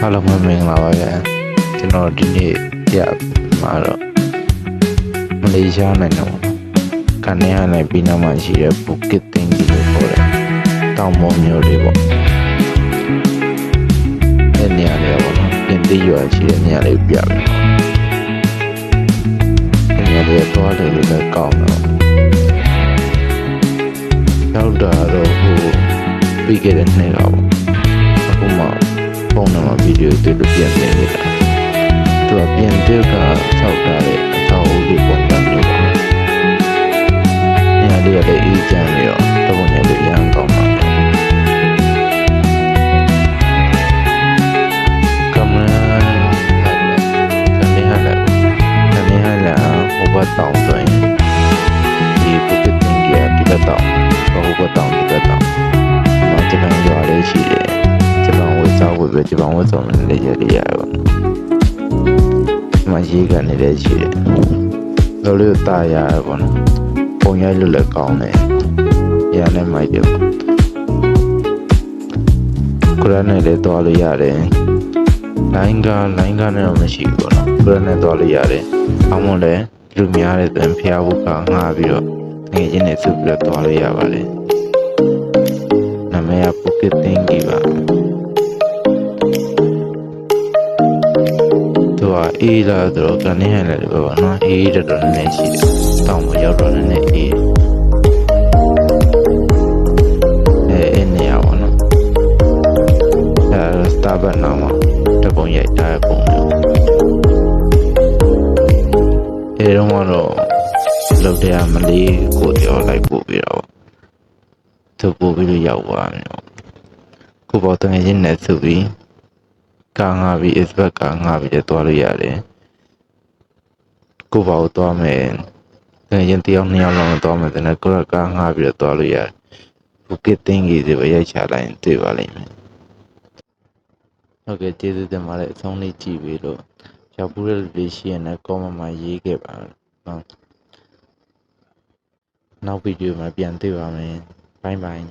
အားလုံးမင်္ဂလာပါဗျာကျွန်တော်ဒီနေ့ပြမှာတော့မလေးရှားနိုင်ငံမှာကနေရနဲ့ပြီးနောက်မှရှိတဲ့ဘူကစ်တင်ကြီးလို့ခေါ်တဲ့တောင်ပေါ်မျိုးလေးပေါ့အဲ့နေရာလေးပေါ့နော်ပြင်သစ်ရွာရှိတဲ့နေရာလေးပြမယ်အဲ့နေရာလေးတော့လည်းလည်းကောင်းတော့ရောက်တာတော့ဟိုပြီးခဲ့တဲ့နေ့တော့အခုမှဖုန်းနံပါတ်ဗီဒီယိုတွေ့လို့ပြန်နေနေတာသူကပြန်တဲ့ကဆောက်ထားတဲ့အထောက်အကူပုံစံမျိုးပါနေရာလေးလည်းအေးချမ်းပြီးတော့တပုံရလေးရမ်းကောင်းပါကမန်ကနေဟာလာဟိုဘတ်တောင်းဆိုရင်ဒီပုတ်တင်ကြီးဒီဘက်တောင်းဟိုဘတ်တောင်းဒီဘက်တောင်းမှာဂျပန်ရွာလေးရှိတယ်ဂျပန်ဝတ်စားဝတ်ပဲဂျပန်ဝတ်ဆောင်လေးရလေးရပါမရေးကနေလည်းရှိတယ်လောလေးကိုတာရရပေါ့နော်ပုံရိုက်လို့လည်းကောင်းတယ်ရနဲ့မိုက်တယ်ပေါ့ကိုရနဲ့လည်းသွားလို့ရတယ်လိုင်းကားနဲ့တော့မရှိဘူးပေါ့နော်ကိုရနဲ့သွားလို့ရတယ်အောင်းမလဲလူများတဲ့တွင်ဖျားဖို့ကငှားပြီးတော့ငွေချင်းနဲ့စုပြီးတော့သွားလို့ရပါတယ်နာမည်ကပုကစ်တင်ကြီးပါသူကအေးလာတော့ကနေဟန်လည်းပဲပေါ့နော်အေးတော်နည်းရှိတယ်တောင်းမရောက်တော့နည်းအေးအဲ့နေရပါတော့စတာဘတ်နာမှာတပုံရိုက်ထားပုံမျိုးအဲ့တော့လောက်တဲ့မလေးကိုကြောလိုက်ပို့ပြီးတော့သူပို့ပြီးလို့ရောက်သွားတယ်ကိုပေါ့တငယ်ချင်းနဲ့သူပြီးကာငါပြီး isbet ကာငါပြီးတော့သွားလို့ရတယ်ကိုပေါ့ကိုသွားမယ်တငယ်ချင်းတယောက်နှစ်ယောက်လောက်သွားမယ်တဲ့ကိုရကာငါပြီးတော့သွားလို့ရတယ်ဘူကစ်တင်ကြီးတွေပဲရိုက်ချလိုက်တွေ့ပါလိမ့်မယ်ဟုတ်ကဲ့ကျေးဇူးတင်ပါတယ်အဆုံးလေးကြည့်ပြီးလို့ရောက်ဘူးတဲ့လူတွေရှိရင်လည်း comment မှာရေးခဲ့ပါနော်နောက်ဗီဒီယိုမှာပြန်တွေ့ပါမယ်ဘိုင်းဘိုင်း